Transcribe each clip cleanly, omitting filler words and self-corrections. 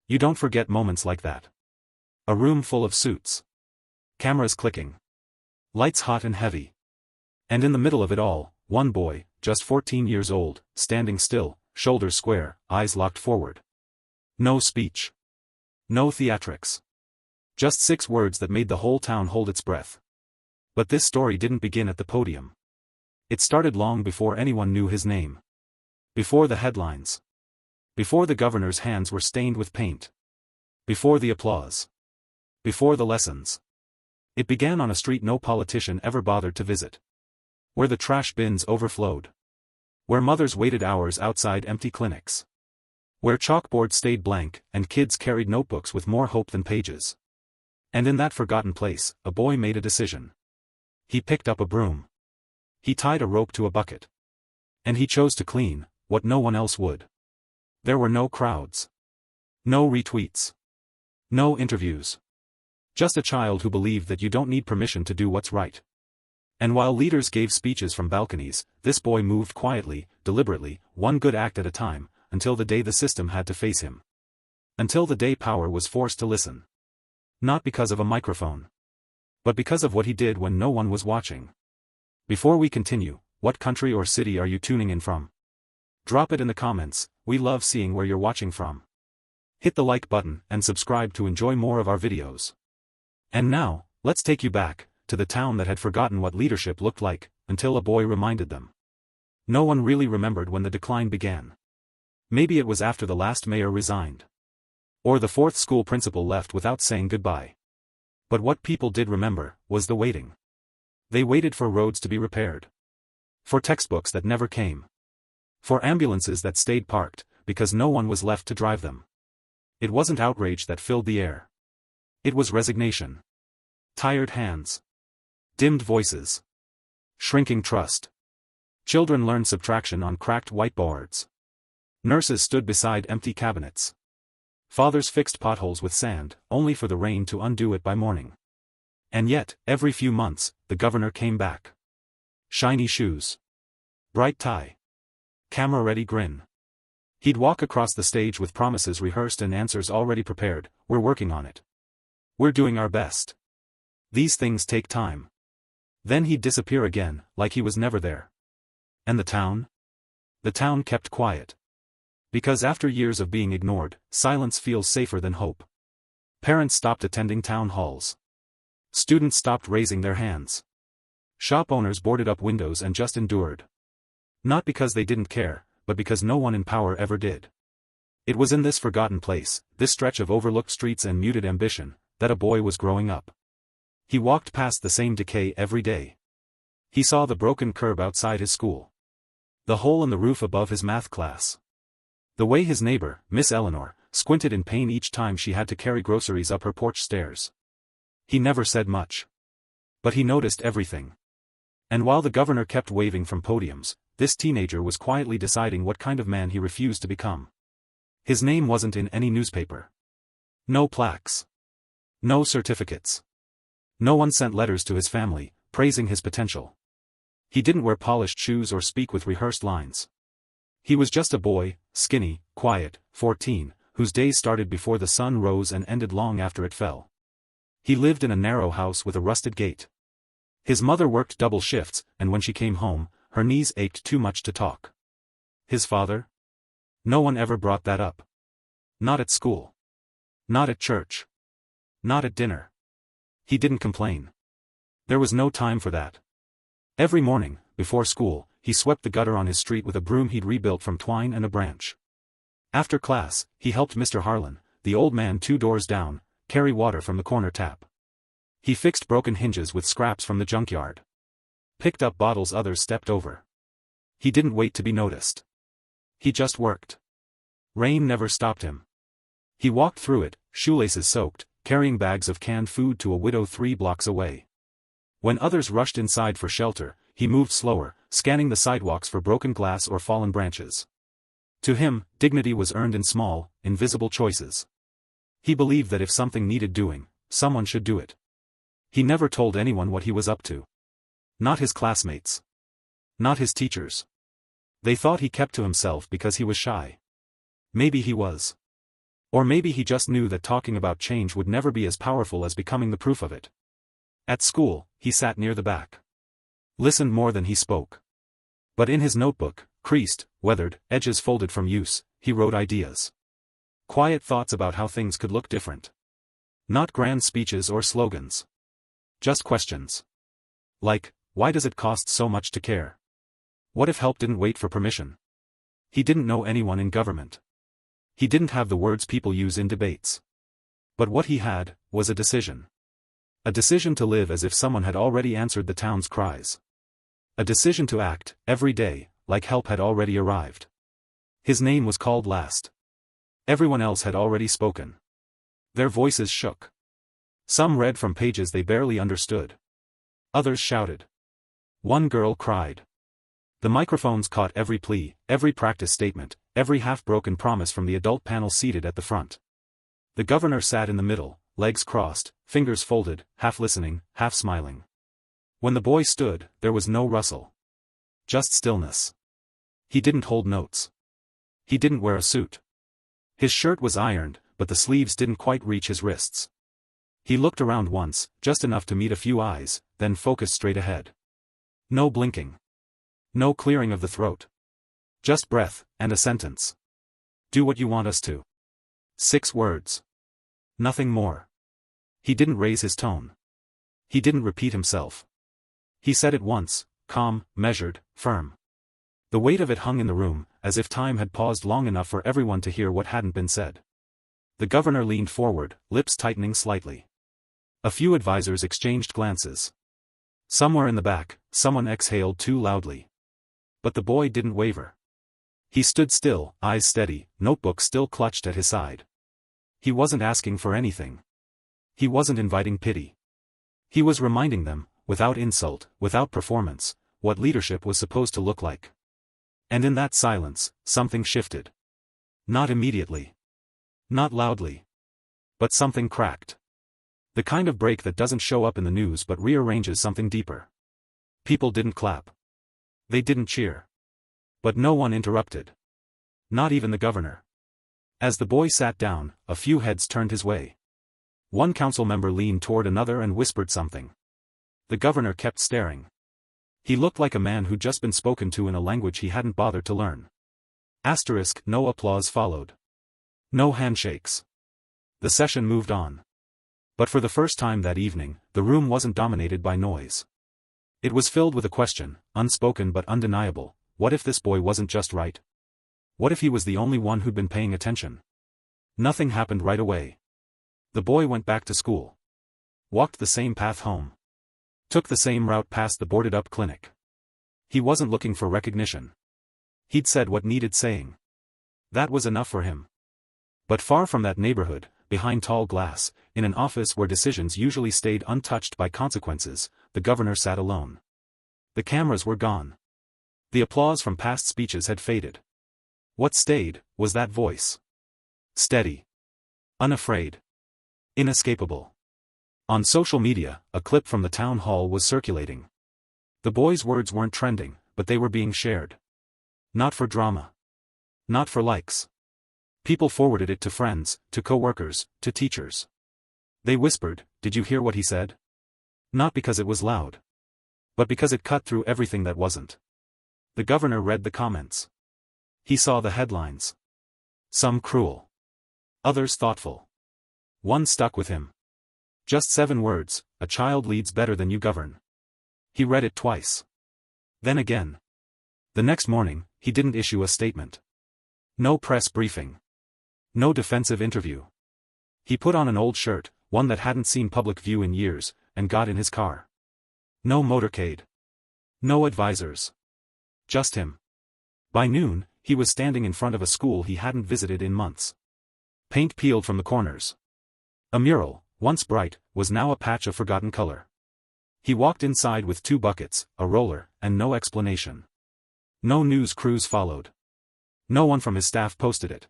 You don't forget moments like that. A room full of suits. Cameras clicking. Lights hot and heavy. And in the middle of it all, one boy, just 14 years old, standing still, shoulders square, eyes locked forward. No speech. No theatrics. Just 6 words that made the whole town hold its breath. But this story didn't begin at the podium. It started long before anyone knew his name. Before the headlines. Before the governor's hands were stained with paint. Before the applause. Before the lessons. It began on a street no politician ever bothered to visit. Where the trash bins overflowed. Where mothers waited hours outside empty clinics. Where chalkboards stayed blank, and kids carried notebooks with more hope than pages. And in that forgotten place, a boy made a decision. He picked up a broom. He tied a rope to a bucket. And he chose to clean what no one else would. There were no crowds. No retweets. No interviews. Just a child who believed that you don't need permission to do what's right. And while leaders gave speeches from balconies, this boy moved quietly, deliberately, one good act at a time, until the day the system had to face him. Until the day power was forced to listen. Not because of a microphone. But because of what he did when no one was watching. Before we continue, what country or city are you tuning in from? Drop it in the comments, we love seeing where you're watching from. Hit the like button and subscribe to enjoy more of our videos. And now, let's take you back, to the town that had forgotten what leadership looked like, until a boy reminded them. No one really remembered when the decline began. Maybe it was after the last mayor resigned. Or the 4th school principal left without saying goodbye. But what people did remember, was the waiting. They waited for roads to be repaired. For textbooks that never came. For ambulances that stayed parked, because no one was left to drive them. It wasn't outrage that filled the air. It was resignation. Tired hands. Dimmed voices. Shrinking trust. Children learned subtraction on cracked whiteboards. Nurses stood beside empty cabinets. Fathers fixed potholes with sand, only for the rain to undo it by morning. And yet, every few months, the governor came back. Shiny shoes. Bright tie. Camera-ready grin. He'd walk across the stage with promises rehearsed and answers already prepared. We're working on it. We're doing our best. These things take time. Then he'd disappear again, like he was never there. And the town? The town kept quiet. Because after years of being ignored, silence feels safer than hope. Parents stopped attending town halls. Students stopped raising their hands. Shop owners boarded up windows and just endured. Not because they didn't care, but because no one in power ever did. It was in this forgotten place, this stretch of overlooked streets and muted ambition, that a boy was growing up. He walked past the same decay every day. He saw the broken curb outside his school. The hole in the roof above his math class. The way his neighbor, Miss Eleanor, squinted in pain each time she had to carry groceries up her porch stairs. He never said much. But he noticed everything. And while the governor kept waving from podiums, this teenager was quietly deciding what kind of man he refused to become. His name wasn't in any newspaper. No plaques. No certificates. No one sent letters to his family, praising his potential. He didn't wear polished shoes or speak with rehearsed lines. He was just a boy, skinny, quiet, 14, whose days started before the sun rose and ended long after it fell. He lived in a narrow house with a rusted gate. His mother worked double shifts, and when she came home, her knees ached too much to talk. His father? No one ever brought that up. Not at school. Not at church. Not at dinner. He didn't complain. There was no time for that. Every morning, before school, he swept the gutter on his street with a broom he'd rebuilt from twine and a branch. After class, he helped Mr. Harlan, the old man 2 doors down, carry water from the corner tap. He fixed broken hinges with scraps from the junkyard. Picked up bottles others stepped over. He didn't wait to be noticed. He just worked. Rain never stopped him. He walked through it, shoelaces soaked, carrying bags of canned food to a widow 3 blocks away. When others rushed inside for shelter, he moved slower, scanning the sidewalks for broken glass or fallen branches. To him, dignity was earned in small, invisible choices. He believed that if something needed doing, someone should do it. He never told anyone what he was up to. Not his classmates. Not his teachers. They thought he kept to himself because he was shy. Maybe he was. Or maybe he just knew that talking about change would never be as powerful as becoming the proof of it. At school, he sat near the back. Listened more than he spoke. But in his notebook, creased, weathered, edges folded from use, he wrote ideas. Quiet thoughts about how things could look different. Not grand speeches or slogans. Just questions. Like, why does it cost so much to care? What if help didn't wait for permission? He didn't know anyone in government. He didn't have the words people use in debates. But what he had, was a decision. A decision to live as if someone had already answered the town's cries. A decision to act, every day, like help had already arrived. His name was called last. Everyone else had already spoken. Their voices shook. Some read from pages they barely understood. Others shouted. One girl cried. The microphones caught every plea, every practice statement, every half-broken promise from the adult panel seated at the front. The governor sat in the middle, legs crossed, fingers folded, half listening, half smiling. When the boy stood, there was no rustle. Just stillness. He didn't hold notes. He didn't wear a suit. His shirt was ironed, but the sleeves didn't quite reach his wrists. He looked around once, just enough to meet a few eyes, then focused straight ahead. No blinking. No clearing of the throat. Just breath, and a sentence. Do what you want us to. 6 words. Nothing more. He didn't raise his tone. He didn't repeat himself. He said it once, calm, measured, firm. The weight of it hung in the room, as if time had paused long enough for everyone to hear what hadn't been said. The governor leaned forward, lips tightening slightly. A few advisors exchanged glances. Somewhere in the back, someone exhaled too loudly. But the boy didn't waver. He stood still, eyes steady, notebook still clutched at his side. He wasn't asking for anything. He wasn't inviting pity. He was reminding them, without insult, without performance, what leadership was supposed to look like. And in that silence, something shifted. Not immediately. Not loudly. But something cracked. The kind of break that doesn't show up in the news but rearranges something deeper. People didn't clap. They didn't cheer. But no one interrupted. Not even the governor. As the boy sat down, a few heads turned his way. One council member leaned toward another and whispered something. The governor kept staring. He looked like a man who'd just been spoken to in a language he hadn't bothered to learn. No applause followed. No handshakes. The session moved on. But for the first time that evening, the room wasn't dominated by noise. It was filled with a question, unspoken but undeniable. What if this boy wasn't just right? What if he was the only one who'd been paying attention? Nothing happened right away. The boy went back to school. Walked the same path home. Took the same route past the boarded-up clinic. He wasn't looking for recognition. He'd said what needed saying. That was enough for him. But far from that neighborhood, behind tall glass, in an office where decisions usually stayed untouched by consequences, the governor sat alone. The cameras were gone. The applause from past speeches had faded. What stayed, was that voice. Steady. Unafraid. Inescapable. On social media, a clip from the town hall was circulating. The boy's words weren't trending, but they were being shared. Not for drama. Not for likes. People forwarded it to friends, to co-workers, to teachers. They whispered, "Did you hear what he said?" Not because it was loud. But because it cut through everything that wasn't. The governor read the comments. He saw the headlines. Some cruel. Others thoughtful. One stuck with him. Just 7 words, "A child leads better than you govern." He read it twice. Then again. The next morning, he didn't issue a statement. No press briefing. No defensive interview. He put on an old shirt, one that hadn't seen public view in years, and got in his car. No motorcade. No advisors. Just him. By noon, he was standing in front of a school he hadn't visited in months. Paint peeled from the corners. A mural, once bright, was now a patch of forgotten color. He walked inside with 2 buckets, a roller, and no explanation. No news crews followed. No one from his staff posted it.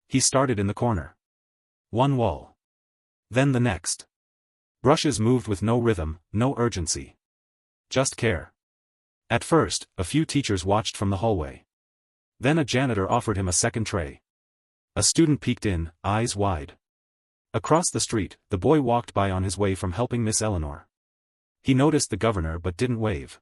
He started in the corner. One wall. Then the next. Brushes moved with no rhythm, no urgency. Just care. At first, a few teachers watched from the hallway. Then a janitor offered him a second tray. A student peeked in, eyes wide. Across the street, the boy walked by on his way from helping Miss Eleanor. He noticed the governor but didn't wave.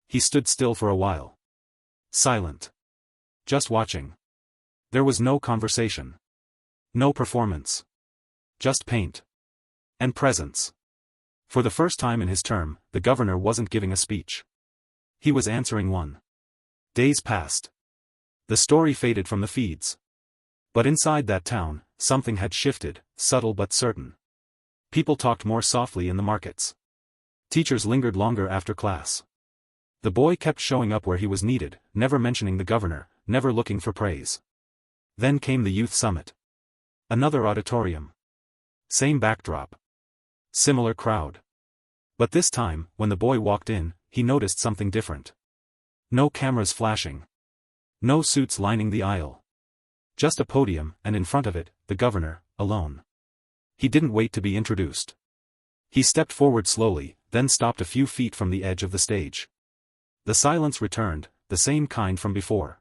He stood still for a while. Silent. Just watching. There was no conversation. No performance. Just paint. And presence. For the first time in his term, the governor wasn't giving a speech. He was answering one. Days passed. The story faded from the feeds. But inside that town, something had shifted, subtle but certain. People talked more softly in the markets. Teachers lingered longer after class. The boy kept showing up where he was needed, never mentioning the governor, never looking for praise. Then came the youth summit. Another auditorium. Same backdrop. Similar crowd. But this time, when the boy walked in, he noticed something different. No cameras flashing. No suits lining the aisle. Just a podium, and in front of it, the governor, alone. He didn't wait to be introduced. He stepped forward slowly, then stopped a few feet from the edge of the stage. The silence returned, the same kind from before.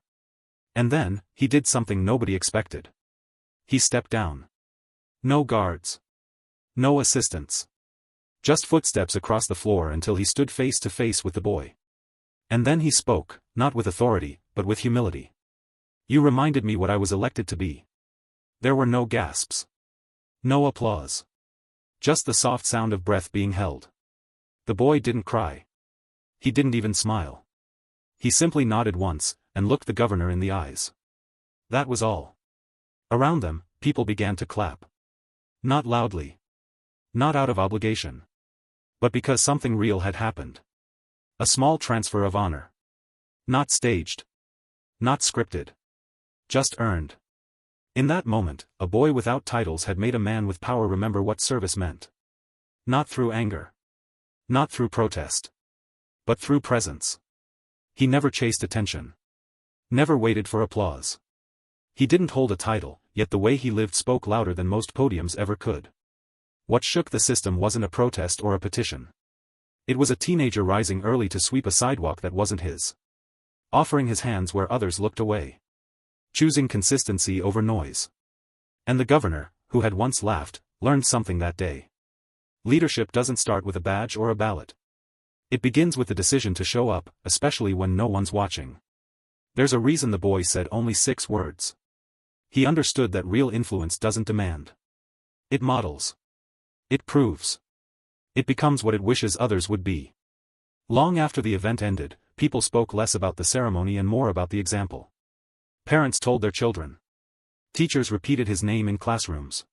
And then, he did something nobody expected. He stepped down. No guards. No assistants. Just footsteps across the floor until he stood face to face with the boy. And then he spoke, not with authority, but with humility. You reminded me what I was elected to be. There were no gasps. No applause. Just the soft sound of breath being held. The boy didn't cry. He didn't even smile. He simply nodded once, and looked the governor in the eyes. That was all. Around them, people began to clap. Not loudly. Not out of obligation. But because something real had happened. A small transfer of honor. Not staged. Not scripted. Just earned. In that moment, a boy without titles had made a man with power remember what service meant. Not through anger. Not through protest. But through presence. He never chased attention. Never waited for applause. He didn't hold a title, yet the way he lived spoke louder than most podiums ever could. What shook the system wasn't a protest or a petition. It was a teenager rising early to sweep a sidewalk that wasn't his. Offering his hands where others looked away. Choosing consistency over noise. And the governor, who had once laughed, learned something that day. Leadership doesn't start with a badge or a ballot. It begins with the decision to show up, especially when no one's watching. There's a reason the boy said only 6 words. He understood that real influence doesn't demand. It models. It proves. It becomes what it wishes others would be. Long after the event ended, people spoke less about the ceremony and more about the example. Parents told their children. Teachers repeated his name in classrooms.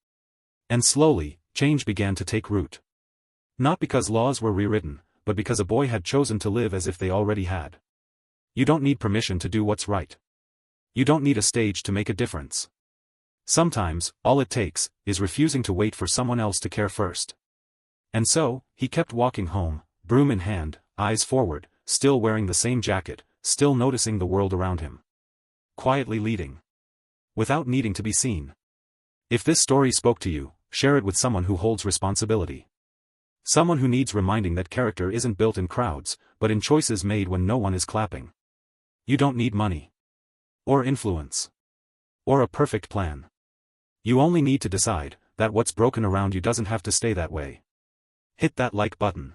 And slowly, change began to take root. Not because laws were rewritten, but because a boy had chosen to live as if they already had. You don't need permission to do what's right. You don't need a stage to make a difference. Sometimes, all it takes, is refusing to wait for someone else to care first. And so, he kept walking home, broom in hand, eyes forward, still wearing the same jacket, still noticing the world around him. Quietly leading. Without needing to be seen. If this story spoke to you, share it with someone who holds responsibility. Someone who needs reminding that character isn't built in crowds, but in choices made when no one is clapping. You don't need money. Or influence. Or a perfect plan. You only need to decide that what's broken around you doesn't have to stay that way. Hit that like button.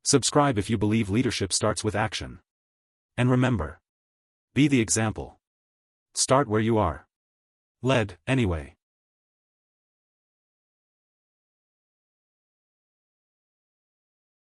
Subscribe if you believe leadership starts with action. And remember. Be the example. Start where you are. Led, anyway.